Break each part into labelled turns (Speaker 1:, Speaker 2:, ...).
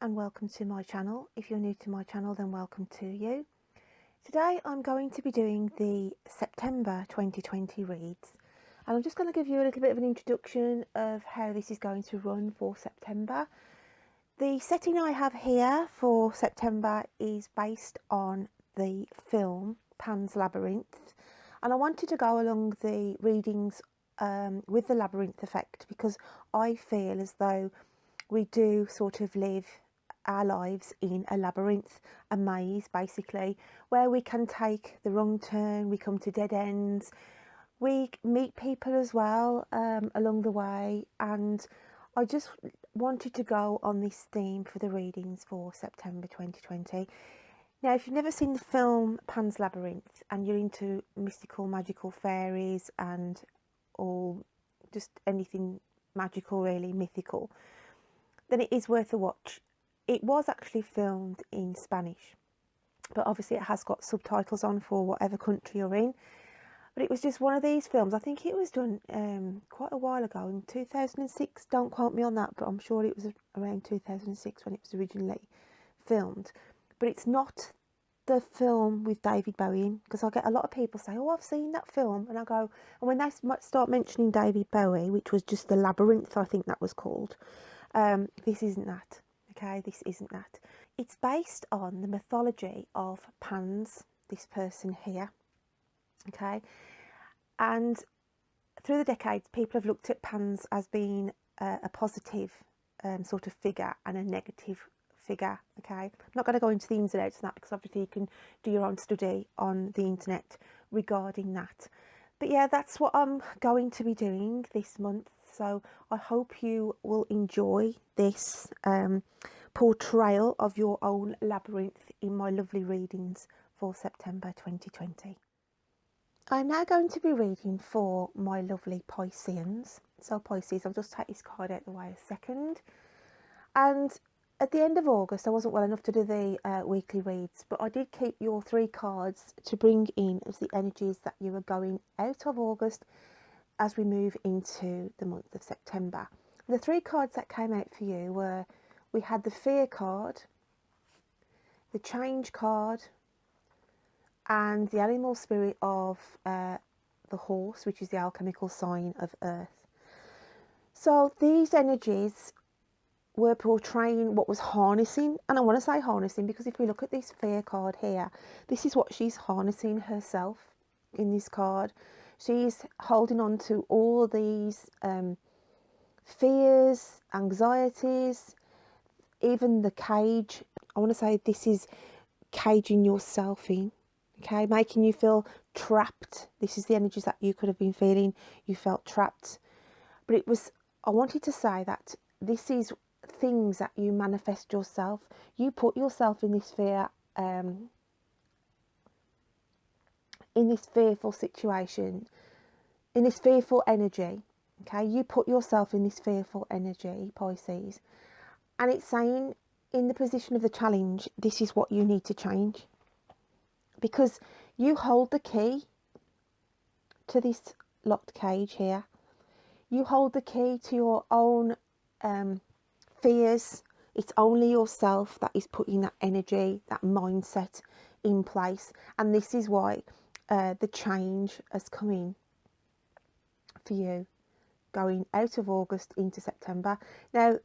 Speaker 1: and welcome to my channel. If you're new to my channel, then welcome to you. Today I'm going to be doing the September 2020 reads, and I'm just going to give you a little bit of an introduction of how this is going to run for September. The setting I have here for September is based on the film Pan's Labyrinth, and I wanted to go along the readings with the labyrinth effect because I feel as though we do sort of live our lives in a labyrinth, a maze basically, where we can take the wrong turn, we come to dead ends, we meet people as well along the way, and I just wanted to go on this theme for the readings for September 2020. Now, if you've never seen the film Pan's Labyrinth and you're into mystical, magical fairies and all, just anything magical really, mythical, then it is worth a watch. It was actually filmed in Spanish, but obviously it has got subtitles on for whatever country you're in. But it was just one of these films. I think it was done quite a while ago, in 2006. Don't quote me on that, but I'm sure it was around 2006 when it was originally filmed. But it's not the film with David Bowie in, because I get a lot of people say, oh, I've seen that film, and I go, and when they start mentioning David Bowie, which was just The Labyrinth, I think that was called, this isn't that. Okay, this isn't that. It's based on the mythology of Pan's, this person here. Okay, and through the decades, people have looked at Pan's as being a positive sort of figure and a negative figure. Okay, I'm not going to go into the ins and outs of that because obviously you can do your own study on the internet regarding that. But yeah, that's what I'm going to be doing this month. So I hope you will enjoy this portrayal of your own labyrinth in my lovely readings for September 2020. I'm now going to be reading for my lovely Pisceans. So Pisces, I'll just take this card out of the way a second. And at the end of August, I wasn't well enough to do the weekly reads, but I did keep your 3 cards to bring in as the energies that you are going out of August as we move into the month of September. The 3 cards that came out for you were, we had the Fear card, the Change card, and the animal spirit of the horse, which is the alchemical sign of Earth. So these energies were portraying what was harnessing, and I want to say harnessing because if we look at this Fear card here, this is what she's harnessing herself in this card. She's holding on to all these fears, anxieties, even the cage. I want to say this is caging yourself in, okay, making you feel trapped. This is the energies that you could have been feeling. You felt trapped. But it was, I wanted to say that this is things that you manifest yourself. You put yourself in this fear, in this fearful situation, in this fearful energy. Okay, you put yourself in this fearful energy, Pisces, and it's saying in the position of the challenge, this is what you need to change, because you hold the key to this locked cage here. You hold the key to your own fears. It's only yourself that is putting that energy, that mindset in place, and this is why the change has come in for you going out of August into September. Now,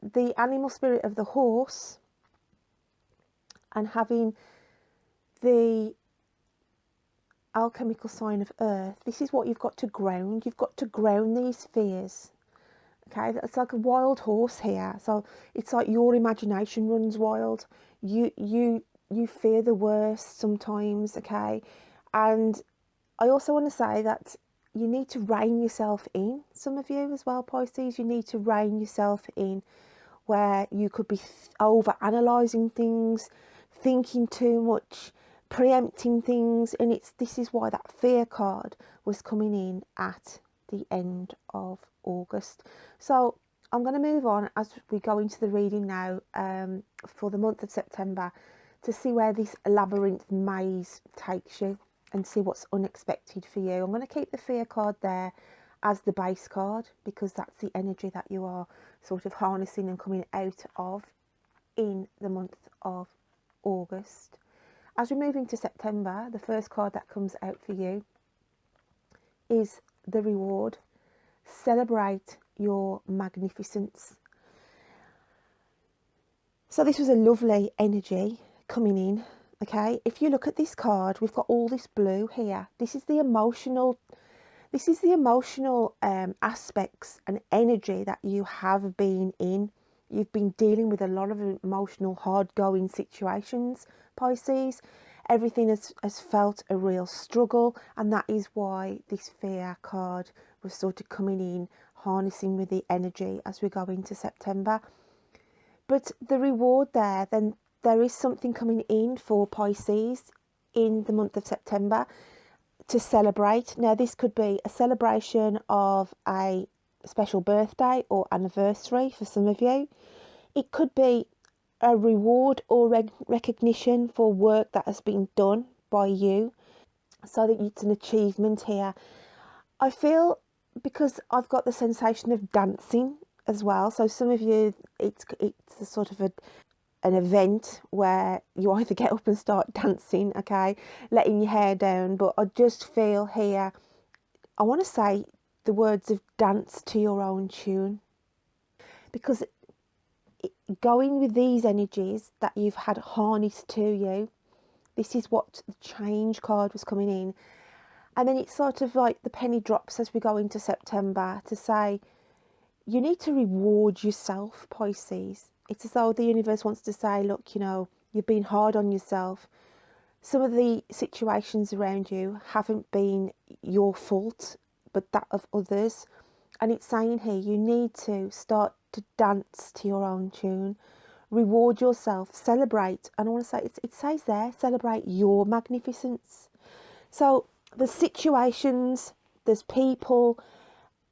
Speaker 1: the animal spirit of the horse and having the alchemical sign of Earth, this is what you've got to ground. You've got to ground these fears. Okay, it's like a wild horse here. So it's like your imagination runs wild. You fear the worst sometimes. Okay, and I also want to say that you need to rein yourself in. Some of you as well, Pisces, you need to rein yourself in, where you could be over analysing things, thinking too much, preempting things, and this is why that Fear card was coming in at the end of August. So I'm going to move on as we go into the reading now for the month of September, to see where this labyrinth maze takes you and see what's unexpected for you. I'm going to keep the Fear card there as the base card because that's the energy that you are sort of harnessing and coming out of. in the month of August. As we move into September, the first card that comes out for you is the reward. Celebrate your magnificence. So this was a lovely energy coming in. Okay, if you look at this card, we've got all this blue here. This is the emotional aspects and energy that you have been in. You've been dealing with a lot of emotional, hard-going situations, Pisces. Everything has felt a real struggle, and that is why this fear card was sort of coming in, harnessing with the energy as we go into September. But the reward there, then there is something coming in for Pisces in the month of September to celebrate. Now, this could be a celebration of a special birthday or anniversary for some of you. It could be a reward or recognition for work that has been done by you, so that it's an achievement here. I feel, because I've got the sensation of dancing as well, so some of you, it's a sort of an event where you either get up and start dancing, okay, letting your hair down, but I just feel here, I want to say the words of dance to your own tune, because going with these energies that you've had harnessed to you, this is what the change card was coming in. And then it's sort of like the penny drops as we go into September to say, you need to reward yourself, Pisces. It's as though the universe wants to say, look, you know, you've been hard on yourself. Some of the situations around you haven't been your fault, but that of others. And it's saying here, you need to start to dance to your own tune. Reward yourself, celebrate. And I want to say, it says there, celebrate your magnificence. So there's situations, there's people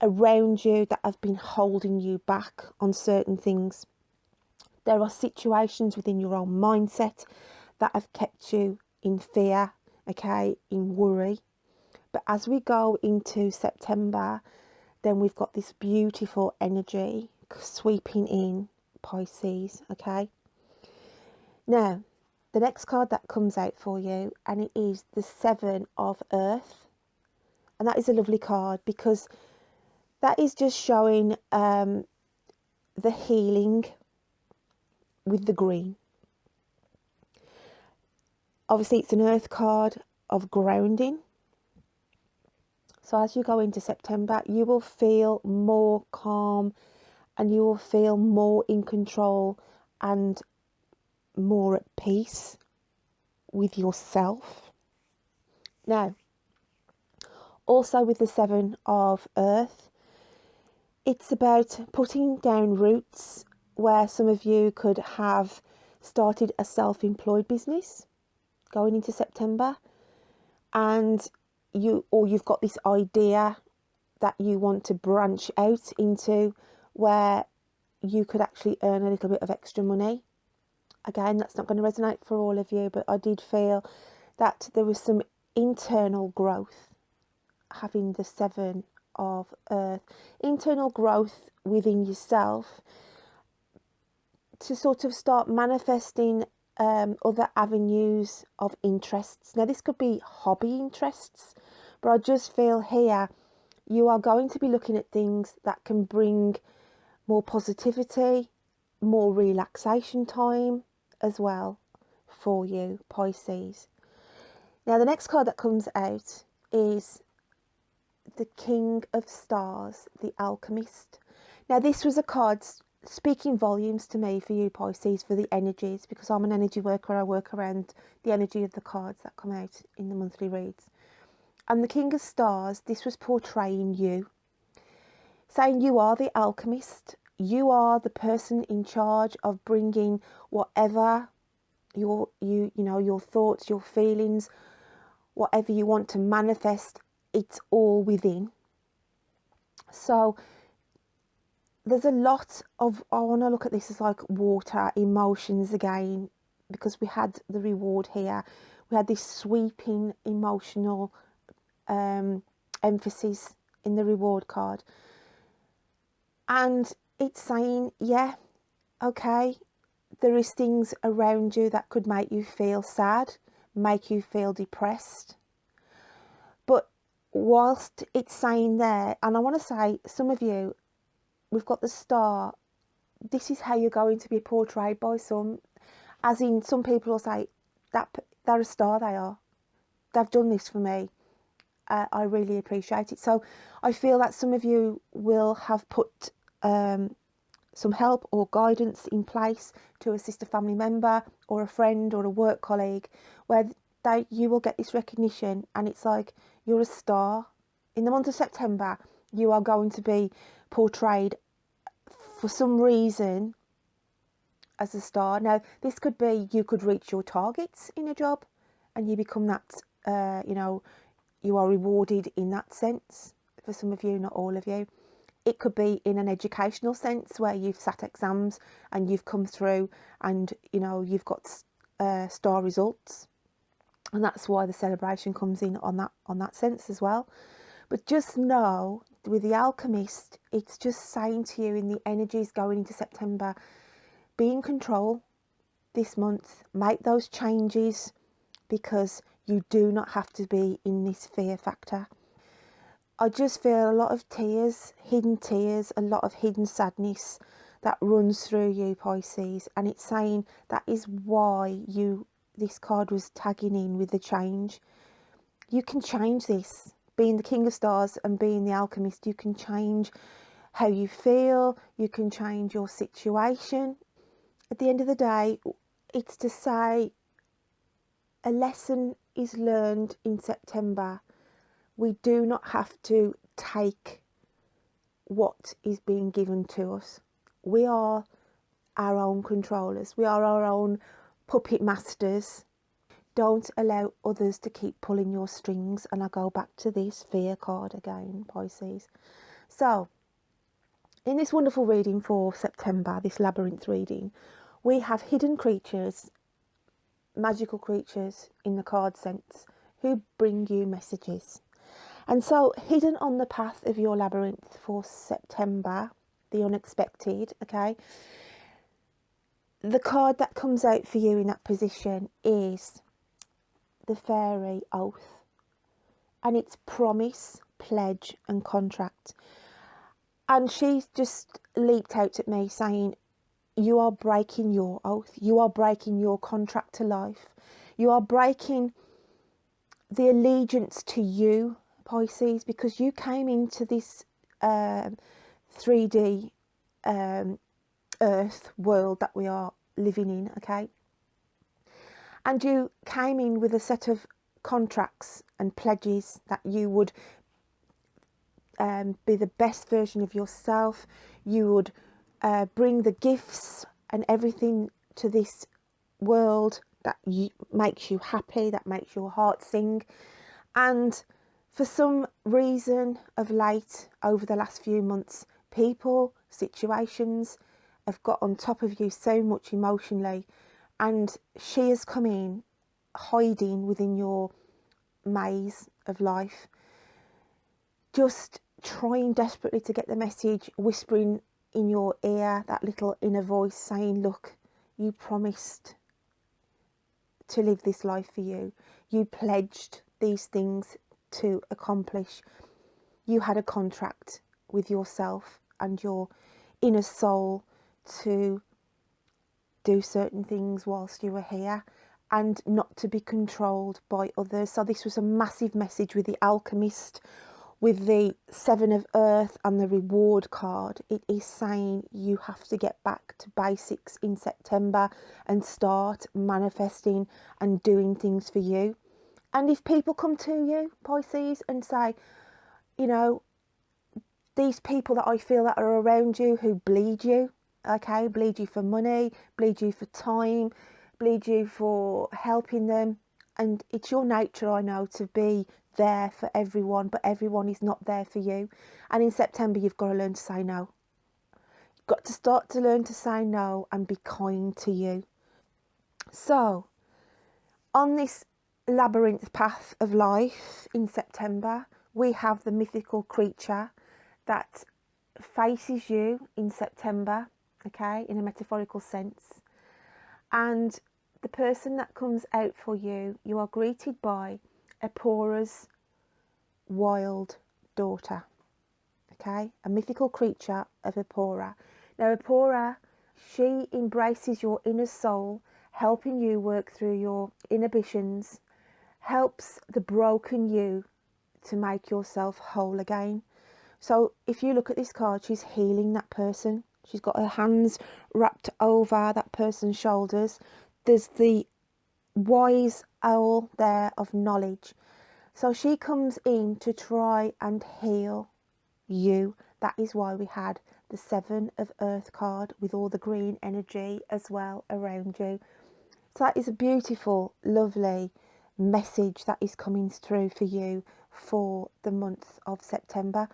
Speaker 1: around you that have been holding you back on certain things. There are situations within your own mindset that have kept you in fear, okay, in worry. But as we go into September, then we've got this beautiful energy sweeping in, Pisces, okay. Now, the next card that comes out for you, and it is the Seven of Earth. And that is a lovely card, because that is just showing the healing with the green. Obviously, it's an earth card of grounding. So as you go into September, you will feel more calm, and you will feel more in control and more at peace with yourself. Now, also with the Seven of Earth, it's about putting down roots where some of you could have started a self-employed business going into September, and you've got this idea that you want to branch out into where you could actually earn a little bit of extra money. Again, that's not going to resonate for all of you, but I did feel that there was some internal growth having the Seven of Earth, internal growth within yourself to sort of start manifesting other avenues of interests. Now, this could be hobby interests, but I just feel here you are going to be looking at things that can bring more positivity, more relaxation time as well for you, Pisces. Now, the next card that comes out is the King of Stars, the Alchemist. Now, this was a card speaking volumes to me for you, Pisces, for the energies, because I'm an energy worker. I work around the energy of the cards that come out in the monthly reads. And the King of Stars, this was portraying you, saying you are the alchemist. You are the person in charge of bringing whatever your thoughts, your feelings, whatever you want to manifest, it's all within. So there's a lot of, I want to look at this as like water, emotions again, because we had the reward here. We had this sweeping emotional emphasis in the reward card. And it's saying, yeah, okay, there is things around you that could make you feel sad, make you feel depressed. But whilst it's saying there, and I want to say, some of you, we've got the star. This is how you're going to be portrayed by some. As in, some people will say, that they're a star, they are. They've done this for me. I really appreciate it. So I feel that some of you will have put some help or guidance in place to assist a family member or a friend or a work colleague, where you will get this recognition, and it's like you're a star. In the month of September, you are going to be portrayed for some reason as a star. Now, this could be you could reach your targets in a job and you become that, you are rewarded in that sense. For some of you, not all of you. It could be in an educational sense, where you've sat exams and you've come through and, you've got star results. And that's why the celebration comes in on that sense as well. But just know, with the Alchemist, it's just saying to you, in the energies going into September, be in control this month, make those changes, because you do not have to be in this fear factor. I just feel a lot of tears, a lot of hidden sadness that runs through you, Pisces. And it's saying that is why this card was tagging in with the change. You can change this. Being the King of Stars and being the Alchemist, you can change how you feel, you can change your situation. At the end of the day, it's to say a lesson is learned in September. We do not have to take what is being given to us. We are our own controllers. We are our own puppet masters. Don't allow others to keep pulling your strings. And I go back to this fear card again, Pisces. So, in this wonderful reading for September, this labyrinth reading, we have hidden creatures, magical creatures in the card sense, who bring you messages. And so, hidden on the path of your labyrinth for September, the unexpected, okay, the card that comes out for you in that position is the fairy oath, and it's promise, pledge and contract. And she's just leaped out at me saying, you are breaking your oath, you are breaking your contract to life, you are breaking the allegiance to you, Pisces, because you came into this 3D earth world that we are living in, okay? And you came in with a set of contracts and pledges that you would be the best version of yourself. You would bring the gifts and everything to this world that makes you happy, that makes your heart sing. And for some reason of late, over the last few months, people, situations have got on top of you so much emotionally, and she has come in hiding within your maze of life, just trying desperately to get the message, whispering in your ear, that little inner voice saying, look, you promised to live this life for you. You pledged these things to accomplish. You had a contract with yourself and your inner soul to do certain things whilst you were here, and not to be controlled by others. So this was a massive message with the Alchemist, with the Seven of Earth and the reward card. It is saying you have to get back to basics in September and start manifesting and doing things for you. And if people come to you, Pisces, and say, these people that I feel that are around you who bleed you, okay, bleed you for money, bleed you for time, bleed you for helping them, and it's your nature, I know, to be there for everyone, but everyone is not there for you. And in September, you've got to learn to say no. You've got to start to learn to say no and be kind to you. So, on this labyrinth path of life in September, we have the mythical creature that faces you in September, okay, in a metaphorical sense. And the person that comes out for you, you are greeted by Apura's wild daughter. Okay, a mythical creature of Apura. Now Apura, she embraces your inner soul, helping you work through your inhibitions, helps the broken you to make yourself whole again. So if you look at this card, she's healing that person. She's got her hands wrapped over that person's shoulders. There's the wise owl there of knowledge. So she comes in to try and heal you. That is why we had the Seven of Earth card with all the green energy as well around you. So that is a beautiful, lovely message that is coming through for you for the month of September.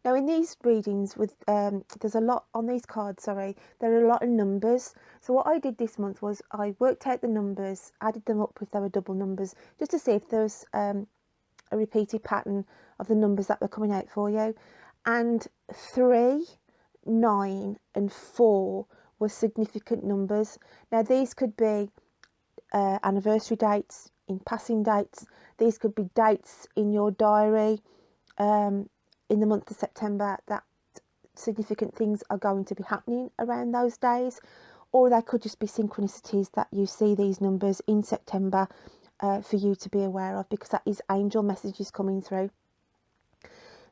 Speaker 1: Now in these readings, with there's a lot on these cards, sorry, there are a lot of numbers. So what I did this month was I worked out the numbers, added them up if they were double numbers, just to see if there's a repeated pattern of the numbers that were coming out for you. And 3, 9 and 4 were significant numbers. Now these could be anniversary dates, in passing dates. These could be dates in your diary in the month of September that significant things are going to be happening around those days, or they could just be synchronicities that you see these numbers in September for you to be aware of, because that is angel messages coming through.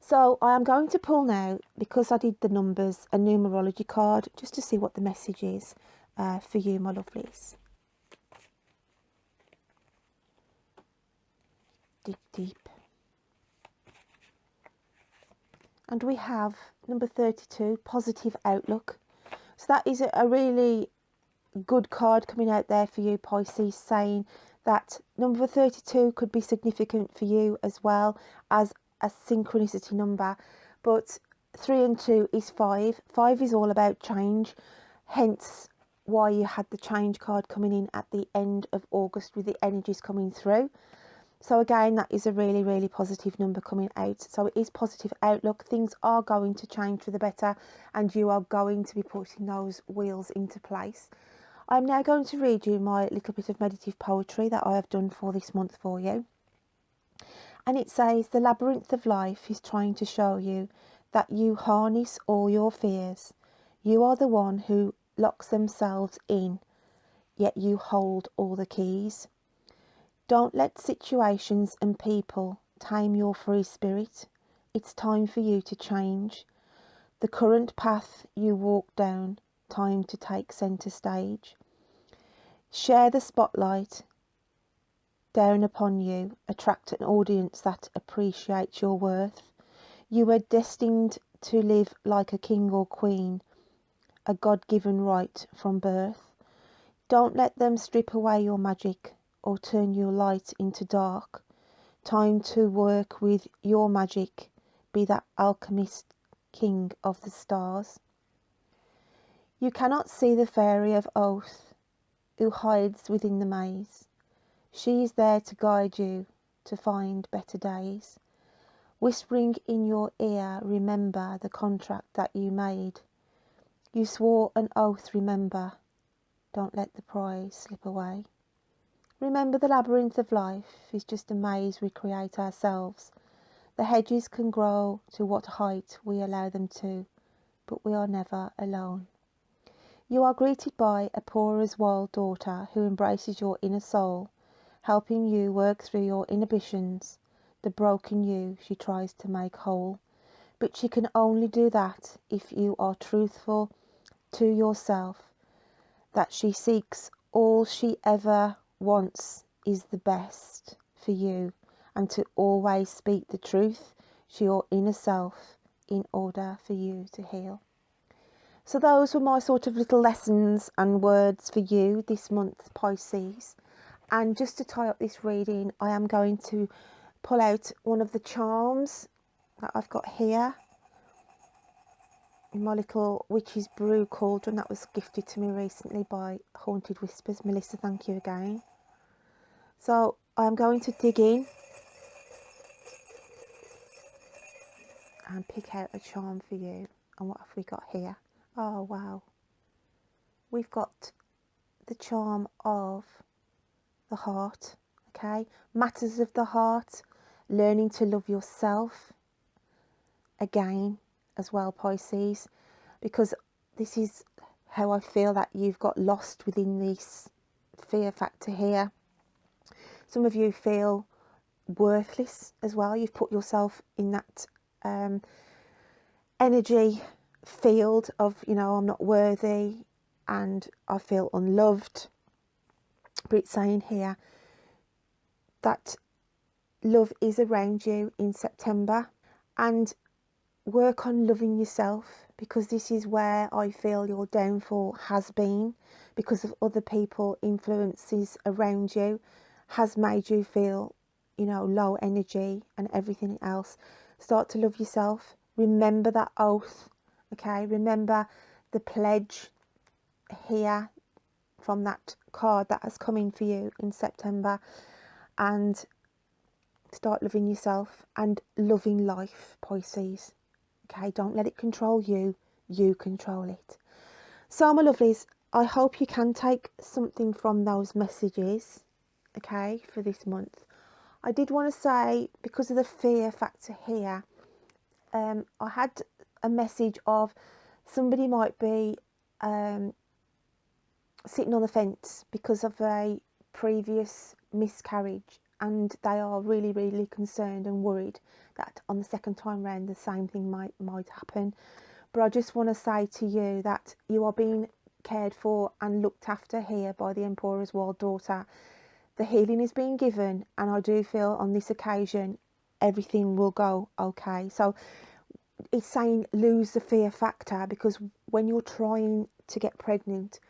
Speaker 1: So I am going to pull now, because I did the numbers, a numerology card, just to see what the message is for you, my lovelies. Dig deep. And we have number 32, positive outlook. So that is a really good card coming out there for you, Pisces, saying that number 32 could be significant for you as well as a synchronicity number. But 3 and 2 is 5. 5 is all about change, hence why you had the change card coming in at the end of August with the energies coming through. So again, that is a really, really positive number coming out. So it is positive outlook. Things are going to change for the better, and you are going to be putting those wheels into place. I'm now going to read you my little bit of meditative poetry that I have done for this month for you. And it says, the labyrinth of life is trying to show you that you harness all your fears. You are the one who locks themselves in, yet you hold all the keys. Don't let situations and people tame your free spirit. It's time for you to change. The current path you walk down, time to take centre stage. Share the spotlight down upon you, attract an audience that appreciates your worth. You are destined to live like a king or queen, a God-given right from birth. Don't let them strip away your magic or turn your light into dark. Time to work with your magic, be that alchemist, king of the stars. You cannot see the fairy of oath who hides within the maze. She is there to guide you to find better days. Whispering in your ear, remember the contract that you made. You swore an oath, remember. Don't let the prize slip away. Remember, the labyrinth of life is just a maze we create ourselves. The hedges can grow to what height we allow them to, but we are never alone. You are greeted by Apura's wild daughter who embraces your inner soul, helping you work through your inhibitions. The broken you she tries to make whole, but she can only do that if you are truthful to yourself, that she seeks all she ever wants is the best for you, and to always speak the truth to your inner self in order for you to heal. So those were my sort of little lessons and words for you this month, Pisces. And just to tie up this reading, I am going to pull out one of the charms that I've got here in my little witch's brew cauldron that was gifted to me recently by Haunted Whispers. Melissa, thank you again. So I'm going to dig in and pick out a charm for you. And what have we got here? Oh wow, we've got the charm of the heart, okay? Matters of the heart, learning to love yourself again as well, Pisces, because this is how I feel that you've got lost within this fear factor here. Some of you feel worthless as well. You've put yourself in that energy field of, you know, I'm not worthy and I feel unloved. But it's saying here that love is around you in September, and work on loving yourself, because this is where I feel your downfall has been, because of other people influences around you has made you feel, you know, low energy and everything else. Start to love yourself. Remember that oath, okay? Remember the pledge here from that card that has come in for you in September, and start loving yourself and loving life, Pisces. Okay, don't let it control you, you control it. So my lovelies, I hope you can take something from those messages, okay, for this month. I did want to say, because of the fear factor here, I had a message of somebody might be sitting on the fence because of a previous miscarriage, and they are really, really concerned and worried that on the second time round the same thing might happen. But I just want to say to you that you are being cared for and looked after here by the Emperor's Wild Daughter. The healing is being given, and I do feel on this occasion everything will go okay. So it's saying lose the fear factor, because when you're trying to get pregnant,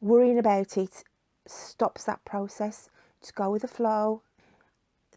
Speaker 1: worrying about it stops that process. Just go with the flow.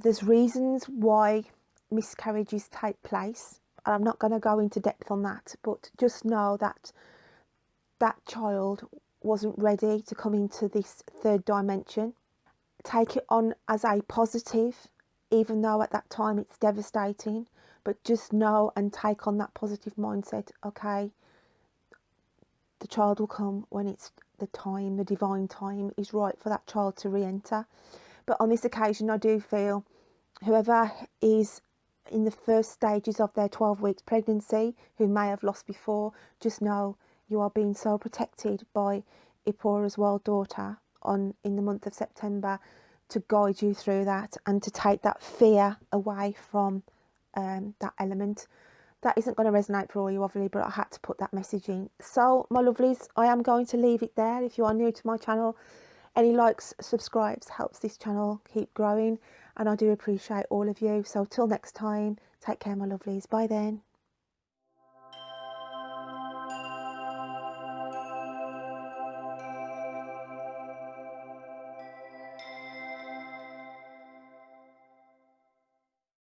Speaker 1: There's reasons why miscarriages take place. I'm not going to go into depth on that, but just know that that child wasn't ready to come into this third dimension. Take it on as a positive, even though at that time it's devastating, but just know and take on that positive mindset. Okay, the child will come when it's the time, the divine time is right for that child to re-enter. But on this occasion, I do feel whoever is in the first stages of their 12 weeks pregnancy, who may have lost before, just know you are being so protected by Ippora's Wild Daughter in the month of September to guide you through that and to take that fear away from that element. That isn't going to resonate for all you, obviously, but I had to put that message in. So, my lovelies, I am going to leave it there. If you are new to my channel, any likes, subscribes helps this channel keep growing, and I do appreciate all of you. So till next time, take care, my lovelies. Bye then.